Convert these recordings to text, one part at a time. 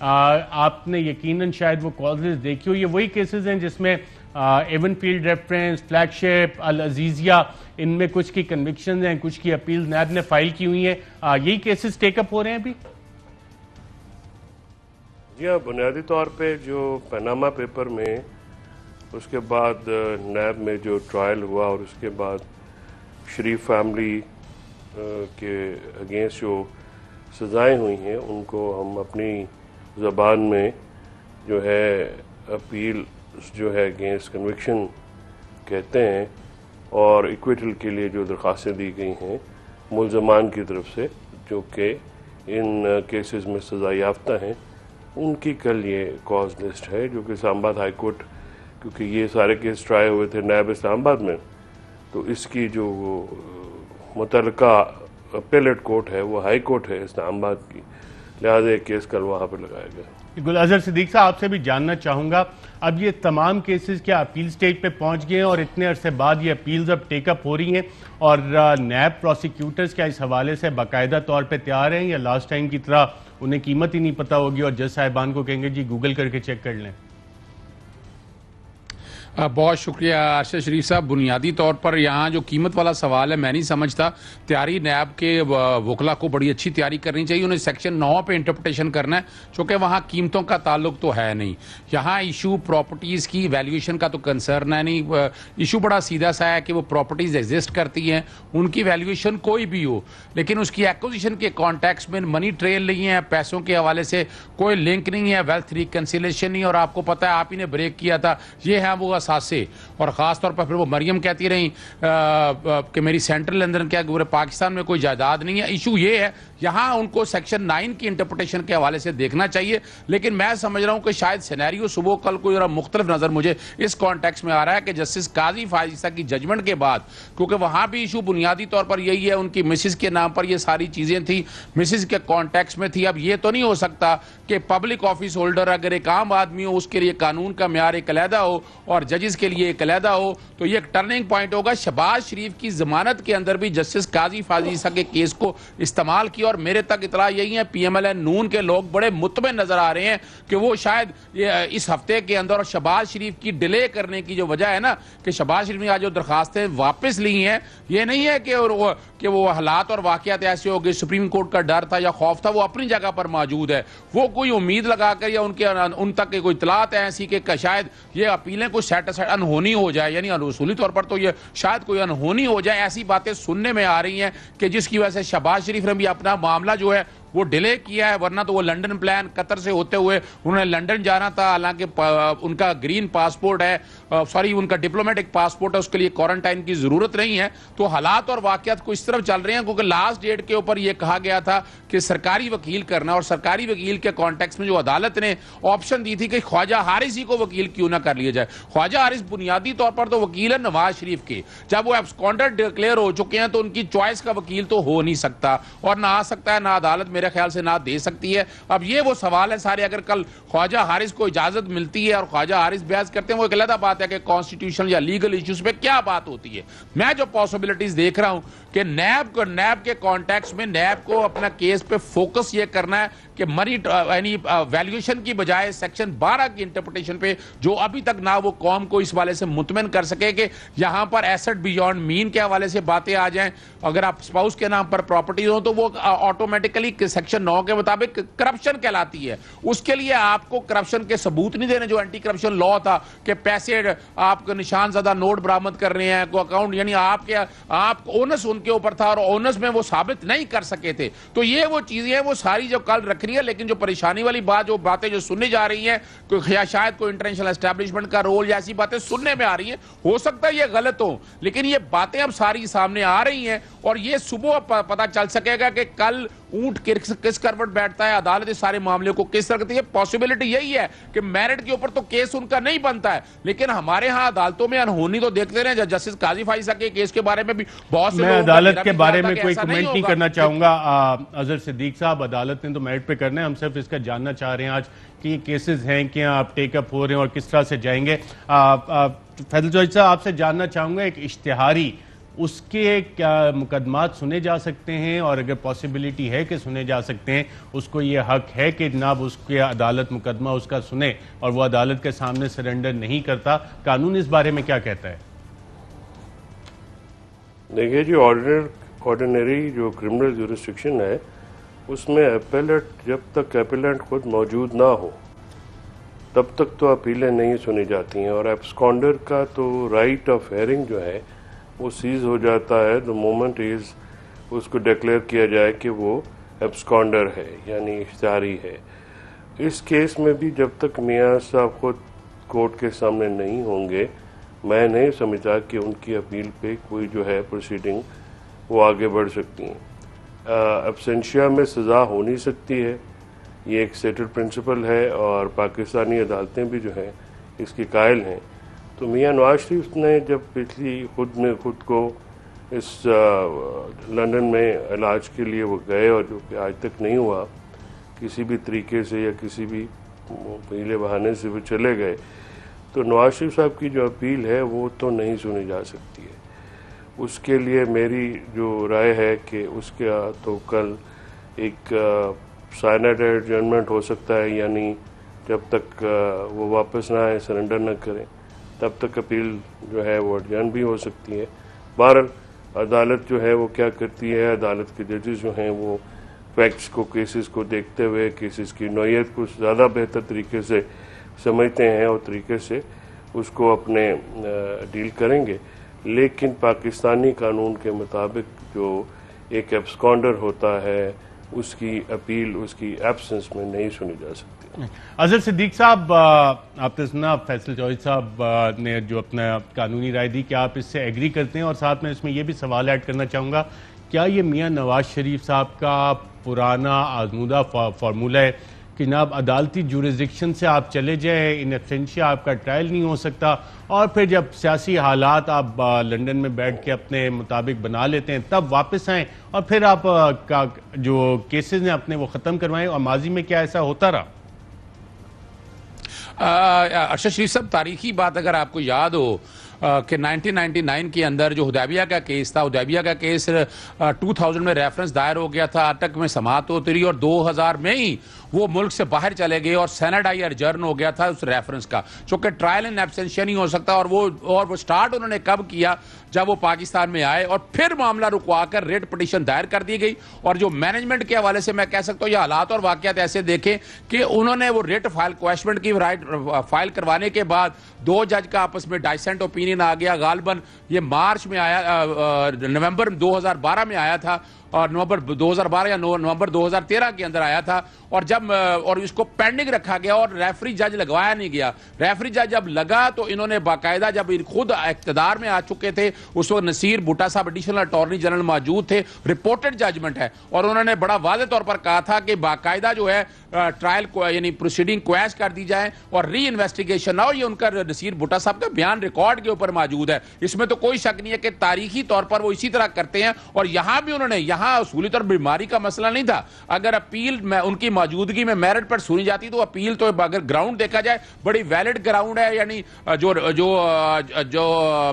आपने यकीनन शायद वो कॉजेज देखी हो, ये वही केसेस हैं जिसमें एवन फील्ड रेफरेंस, फ्लैगशिप, अल अजीजिया, इनमें कुछ की कन्विक्शन हैं, कुछ की अपील नैब ने फाइल की हुई हैं। यही केसेस टेकअप हो रहे हैं अभी? जी हाँ, बुनियादी तौर पे जो पनामा पेपर में, उसके बाद नैब में जो ट्रायल हुआ और उसके बाद शरीफ फैमिली के अगेंस्ट जो सज़ाएं हुई हैं, उनको हम अपनी ज़बान में जो है अपील जो है अगेंस्ट कन्विक्शन कहते हैं, और इक्विटल के लिए जो दरख्वास्तें दी गई हैं मुल्ज़मान की तरफ से जो कि इन केसेस में सज़ा याफ्ता हैं, उनकी कल ये कॉज लिस्ट है जो कि इस्लामाबाद हाई कोर्ट, क्योंकि ये सारे केस ट्राई हुए थे नैब इस्लामाबाद में, तो इसकी जो मुतल्लिका अपेलेट कोर्ट है वो हाई कोर्ट है इस्लामाबाद की, लिहाजा एक केस कल वहाँ पर लगाया गया। गुल अजहर सिद्दीक साहब, आपसे भी जानना चाहूँगा, अब ये तमाम केसेस क्या अपील स्टेज पे पहुँच गए हैं और इतने अरसे बाद ये अपील्स अब टेकअप हो रही हैं, और नैब प्रोसिक्यूटर्स क्या इस हवाले से बाकायदा तौर पे तैयार हैं, या लास्ट टाइम की तरह उन्हें कीमत ही नहीं पता होगी और जज साहिबान को कहेंगे जी गूगल करके चेक कर लें? बहुत शुक्रिया अरशद शरीफ साहब। बुनियादी तौर पर यहाँ जो कीमत वाला सवाल है, मैं नहीं समझता। तैयारी नैब के वकला को बड़ी अच्छी तैयारी करनी चाहिए, उन्हें सेक्शन 9 पे इंटरप्रिटेशन करना है, क्योंकि वहाँ कीमतों का ताल्लुक तो है नहीं। यहाँ इशू प्रॉपर्टीज़ की वैल्यूएशन का तो कंसर्न है नहीं। इशू बड़ा सीधा सा है कि वो प्रॉपर्टीज़ एग्जिस्ट करती हैं, उनकी वैल्यूएशन कोई भी हो, लेकिन उसकी एक्विजिशन के कॉन्टेक्स्ट में मनी ट्रेल नहीं है, पैसों के हवाले से कोई लिंक नहीं है, वेल्थ रिकन्सिलेशन नहीं। और आपको पता है, आप ही ने ब्रेक किया था, ये है वो से। और खास तौर पर फिर वो मरियम कहती रही कि मेरी सेंट्रल लंदन क्या पूरे पाकिस्तान में कोई जायदाद नहीं है। इशू ये है, यहां उनको सेक्शन 9 की इंटरप्रिटेशन के हवाले से देखना चाहिए, लेकिन मैं समझ रहा हूं कि शायद सिनेरियो सुबह कल को जरा मुख्तलिफ नजर मुझे इस कॉन्टेक्स्ट में आ रहा है कि जस्टिस काजी फाजिसा की जजमेंट के बाद, क्योंकि वहां भी इशू बुनियादी तौर पर यही है, उनकी मिसिस के नाम पर ये सारी चीजें थी, मिसिस के कॉन्टेक्स्ट में थी। अब ये तो नहीं हो सकता कि पब्लिक ऑफिस होल्डर अगर एक आम आदमी हो, उसके लिए कानून का म्यार एक अलहदा हो और जजेस के लिए एक अलहदा हो, तो ये एक टर्निंग पॉइंट होगा। शहबाज शरीफ की जमानत के अंदर भी जस्टिस काजी फाजिसा के केस को इस्तेमाल किया, और मेरे तक इतला यही है, पीएमएलएन नून के लोग बड़े मुतमिन नजर आ रहे हैं कि वो शायद इस हफ्ते के अंदर, और शहबाज शरीफ की डिले करने की जो वजह है ना, कि शहबाज शरीफ ने आज जो दरखास्तें वापस ली हैं, ये नहीं है कि वो हालात और वाकयात ऐसे हो गए, सुप्रीम कोर्ट का डर था या खौफ था, वो अपनी जगह पर मौजूद है। वो कोई उम्मीद लगाकर या उन तक कोई इतलात है ऐसी कि शायद ये अपीलें कुछ सेटिस्फाइड अनहोनी हो जाए, यानी उसूली तौर पर तो ये शायद कोई अनहोनी हो जाए, ऐसी बातें सुनने में आ रही हैं कि जिसकी वजह से शहबाज शरीफ ने भी अपना मामला जो है वो डिले किया है। वरना तो वो लंदन प्लान कतर से होते हुए उन्होंने लंदन जाना था, हालांकि उनका ग्रीन पासपोर्ट है, उनका डिप्लोमेटिक पासपोर्ट है, उसके लिए क्वारंटाइन की जरूरत नहीं है। तो हालात और वाकयात को इस तरफ चल रहे हैं, क्योंकि लास्ट डेट के ऊपर यह कहा गया था कि सरकारी वकील करना, और सरकारी वकील के कॉन्टेक्स्ट में जो अदालत ने ऑप्शन दी थी कि ख्वाजा हारिस ही को वकील क्यों ना कर लिया जाए। ख्वाजा हारिस बुनियादी तौर पर तो वकील है नवाज शरीफ के, जब वो एब्सकॉन्डर डिक्लेयर हो चुके हैं तो उनकी चॉइस का वकील तो हो नहीं सकता, और ना आ सकता है, ना अदालत मेरे ख्याल से ना दे सकती है। अब ये वो सवाल है सारे, अगर कल ख्वाजा हारिस को इजाजत मिलती है और ख्वाजा हारिस बहस करते हैं, वो एक अलग बात है कि कॉन्स्टिट्यूशनल या लीगल इश्यूज पे क्या बात होती है। मैं जो पॉसिबिलिटीज देख रहा हूं कि नैब के कॉन्टेक्स्ट में नैब को अपना केस पे फोकस ये करना है कि मनी यानी वैल्यूएशन की बजाय सेक्शन 12 की इंटरप्रिटेशन पे, जो अभी तक ना वो कौम को इस वाले से मुतमिन कर सके कि यहां पर एसेट बियॉन्ड मीन के हवाले से बातें आ जाएं। अगर आप स्पाउस के नाम पर प्रॉपर्टी हो तो वो ऑटोमेटिकली सेक्शन 9 के मुताबिक करप्शन कहलाती है। उसके लिए आपको करप्शन के सबूत नहीं देने, जो एंटी करप्शन लॉ था कि पैसे आपको निशान ज़्यादा नोट बरामद कर रहे हैं, को अकाउंट यानी आप ओनस उनके ऊपर था और ओनस में वो साबित नहीं कर सके थे। तो ये वो चीजें हैं, वो सारी जो कल रखनी है। लेकिन जो परेशानी वाली बात, जो बातें जो सुनने जा रही हैं, शायद कोई इंटरनेशनल एस्टैब्लिशमेंट का रोल या ऐसी बातें सुनने में आ रही हैं, हो सकता है ये गलत हो, लेकिन ये बातें अब सारी सामने आ रही हैं, और ये सुबह पता चल सकेगा कि कल ऊंट किस करवट बैठता है, अदालत इस सारे मामले को किस तरह करती है। पॉसिबिलिटी यही है कि मेरिट के ऊपर तो केस उनका नहीं बनता है, लेकिन हमारे यहाँ अदालतों में अनहोनी तो देखते रहे। जस्टिस काजी फाइसा के केस के बारे में भी बहुत से मैं अदालत के बारे में कोई कमेंट नहीं करना चाहूंगा। अजहर सिद्दीक साहब, अदालत ने तो मेरिट पे करना है, हम सिर्फ इसका जानना चाह रहे हैं आज कि ये केसेस हैं क्या, आप टेकअप हो रहे हैं और किस तरह से जाएंगे। फैजल जोहरी साहब, आपसे जानना चाहूंगा, एक इश्तिहारी उसके क्या मुकदमात सुने जा सकते हैं, और अगर पॉसिबिलिटी है कि सुने जा सकते हैं, उसको ये हक है कि जनाब उसके अदालत मुकदमा उसका सुने और वो अदालत के सामने सरेंडर नहीं करता? कानून इस बारे में क्या कहता है? देखिए जी, ऑर्डिनरी जो क्रिमिनल ज्यूरिस्डिक्शन है उसमें अपेलेट, जब तक अपेलेंट खुद मौजूद ना हो तब तक तो अपीलें नहीं सुनी जाती हैं, और एब्सकॉन्डर का तो राइट ऑफ हेयरिंग जो है वो सीज हो जाता है द मोमेंट इज उसको डिक्लेयर किया जाए कि वो एब्सकॉन्डर है, यानी इख्तियारी है। इस केस में भी जब तक मियाँ साहब खुद कोर्ट के सामने नहीं होंगे, मैं नहीं समझता कि उनकी अपील पे कोई जो है प्रोसीडिंग वो आगे बढ़ सकती हैं। एब्सेंशिया में सज़ा हो नहीं सकती है, ये एक सेटल प्रिंसिपल है, और पाकिस्तानी अदालतें भी जो हैं इसकी कायल हैं। तो मियाँ नवाज शरीफ ने जब पिछली खुद को इस लंदन में इलाज के लिए वो गए, और जो कि आज तक नहीं हुआ किसी भी तरीके से या किसी भी पहले बहाने से वो चले गए, तो नवाज शरीफ साहब की जो अपील है वो तो नहीं सुनी जा सकती है। उसके लिए मेरी जो राय है कि उसका तो कल एक साइनाइड एडजर्नमेंट हो सकता है, यानी जब तक वो वापस ना आए, सरेंडर ना करें, तब तक अपील जो है वो एडजर्न भी हो सकती है। बहरहाल अदालत जो है वो क्या करती है, अदालत के जजेस जो हैं वो फैक्ट्स को, केसेस को देखते हुए केसेस की नौयत को ज़्यादा बेहतर तरीके से समझते हैं और तरीके से उसको अपने डील करेंगे। लेकिन पाकिस्तानी कानून के मुताबिक जो एक एब्सकॉन्डर होता है उसकी अपील उसकी एब्सेंस में नहीं सुनी जा सकती। अजहर सिद्दीक साहब, आपने सुना फैसल चौधरी साहब ने जो अपना कानूनी राय दी, क्या आप इससे एग्री करते हैं? और साथ में इसमें यह भी सवाल ऐड करना चाहूँगा, क्या ये मियाँ नवाज शरीफ साहब का पुराना आजमूदा फार्मूला है कि जनाब अदालती जुरिस्डिक्शन से आप चले जाए, इन एब्सेंशिया आपका ट्रायल नहीं हो सकता, और फिर जब सियासी हालात आप लंदन में बैठ के अपने मुताबिक बना लेते हैं तब वापस आएँ और फिर आप का जो केसेस हैं अपने वो ख़त्म करवाएं? और माजी में क्या ऐसा होता रहा? अरशद शरीफ साहब, तारीखी बात अगर आपको याद हो कि 1999 के अंदर जो हुदैबिया का केस था, हुदैबिया का केस 2000 में रेफरेंस दायर हो गया था, अटक में समात होती रही, और 2000 में ही वो मुल्क से बाहर चले गए और सेनेट आई अर्जर्न हो गया था उस रेफरेंस का, चूंकि ट्रायल इन एब्सेंशिया नहीं हो सकता। और वो स्टार्ट उन्होंने कब किया? जब वो पाकिस्तान में आए, और फिर मामला रुकवाकर रेट पिटीशन दायर कर दी गई। और जो मैनेजमेंट के हवाले से मैं कह सकता हूँ, ये हालात और वाकयात ऐसे देखें कि उन्होंने वो रेट फाइल क्वेश्चन की राइट फाइल करवाने के बाद दो जज का आपस में डाइसेंट ओपिनियन आ गया। गालबन ये मार्च में आया, नवंबर 2012 में आया था, और नवंबर 2012 या नवंबर 2013 के अंदर आया था। और इसको पेंडिंग रखा गया और रेफरी जज लगवाया नहीं गया। रेफरी जज जब लगा तो इन्होंने बाकायदा, जब खुद इख्तिदार में आ चुके थे उस वक्त नसीर भुट्टा साहब एडिशनल अटॉर्नी जनरल मौजूद थे, रिपोर्टेड जजमेंट है, और उन्होंने बड़ा वाज़ेह तौर पर कहा था कि बाकायदा जो है ट्रायल को यानी प्रोसीडिंग क्वैश कर दी जाए और री इन्वेस्टिगेशन ना हो। ये उनका नसीर भुट्टा साहब का बयान रिकॉर्ड के ऊपर मौजूद है, इसमें तो कोई शक नहीं है कि तारीखी तौर पर वो इसी तरह करते हैं। और यहां भी उन्होंने, यहां उसूली तौर बीमारी का मसला नहीं था, अगर अपील में उनकी मौजूदगी में मेरिट पर सुनी जाती तो अपील तो अगर ग्राउंड देखा जाए बड़ी वैलिड ग्राउंड है, यानी जो जो जो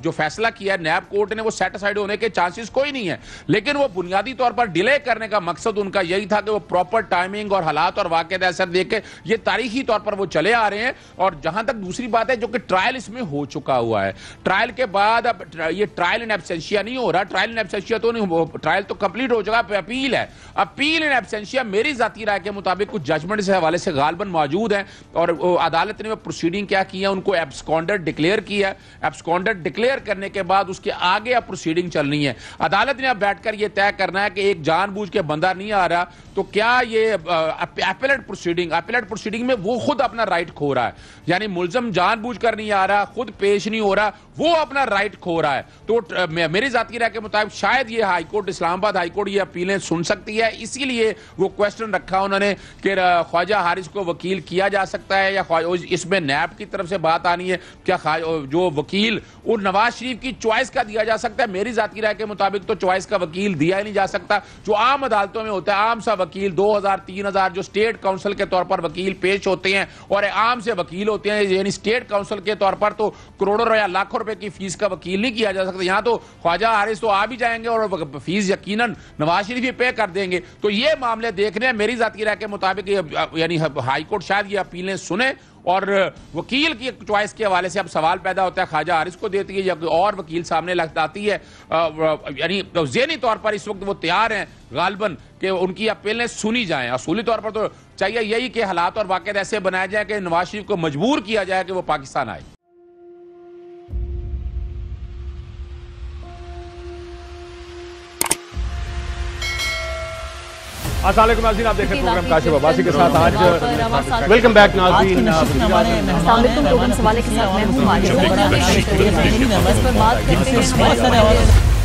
जो फैसला किया है नैब कोर्ट ने वो सेटिस्फाइड होने के चांसेस कोई नहीं है। लेकिन वो बुनियादी तौर पर डिले करने का मकसद उनका यही था कि वो प्रॉपर टाइमिंग और हालात और वाक़यात असर देख के ये तारीखी तौर पर वो चले आ रहे हैं। और जहां तक दूसरी बात है, जो कि ट्रायल इसमें हो चुका हुआ है, ट्रायल के बाद अब ये ट्रायल इन एब्सेंशिया नहीं हो रहा, ट्रायल इन एब्सेंशिया तो नहीं, ट्रायल तो कंप्लीट हो चुका, अपील है। अपील इन एब्सेंशिया मेरी जाती राय के मुताबिक कुछ जजमेंट से हवाले से गालबन मौजूद है, और अदालत ने वो प्रोसीडिंग क्या किया, उनको एब्सकॉन्डर डिक्लेयर किया। एब्सकॉन्डर डिक्लेयर करने के बाद उसके आगे अब प्रोसीडिंग चलनी है। अदालत ने अब बैठकर ये तय करना है कि एक जानबूझ के बंदा नहीं आ रहा तो क्या ये अपीलेट प्रोसीडिंग में वो खुद अपना राइट खो रहा है, यानी मुलजम जानबूझ कर नहीं आ रहा, खुद पेश नहीं हो रहा, वो अपना राइट खो रहा है। तो मेरी जाती राय के मुताबिक शायद ये हाईकोर्ट, इस्लामाबाद हाईकोर्ट कोर्ट ये अपीलें सुन सकती है, इसीलिए वो क्वेश्चन रखा उन्होंने कि ख्वाजा हारिस को वकील किया जा सकता है या इसमें नैब की तरफ से बात आनी है, क्या जो वकील और नवाज शरीफ की चॉइस का दिया जा सकता है। मेरी जाती राय के मुताबिक तो चॉइस का वकील दिया ही नहीं जा सकता। जो आम अदालतों में होता है, आम सा वकील 2000-3000 जो स्टेट काउंसिल के तौर पर वकील पेश होते हैं और आम से वकील होते हैं, यानी स्टेट काउंसिल के तौर पर तो करोड़ों या लाखों रुपए की फीस का वकील नहीं किया जा सकता। यहां तो ख्वाजा हारिस तो आ भी जाएंगे और फीस यकीनन नवाज शरीफ ही पे कर देंगे। तो ये मामले देखने हैं। मेरी जाती राय के मुताबिक यानी हाईकोर्ट शायद ये अपीलें सुने और वकील की चॉइस के हवाले से अब सवाल पैदा होता है ख्वाजा हारिस को देती है या कोई और वकील सामने आती है। यानी ज़हनी तौर पर इस वक्त वो तैयार हैं गालबन कि उनकी अपीलें सुनी जाएं। असूली तौर पर तो चाहिए यही कि हालात और वाक़यात ऐसे बनाए जाए कि नवाज शरीफ को मजबूर किया जाए कि वो पाकिस्तान आए। अस्सलाम वालेकुम नाज़रीन, आप देख रहे हैं प्रोग्राम काशिफ अब्बासी के साथ। आज वेलकम बैक नाज़रीन। सवाल के साथ मैं हूं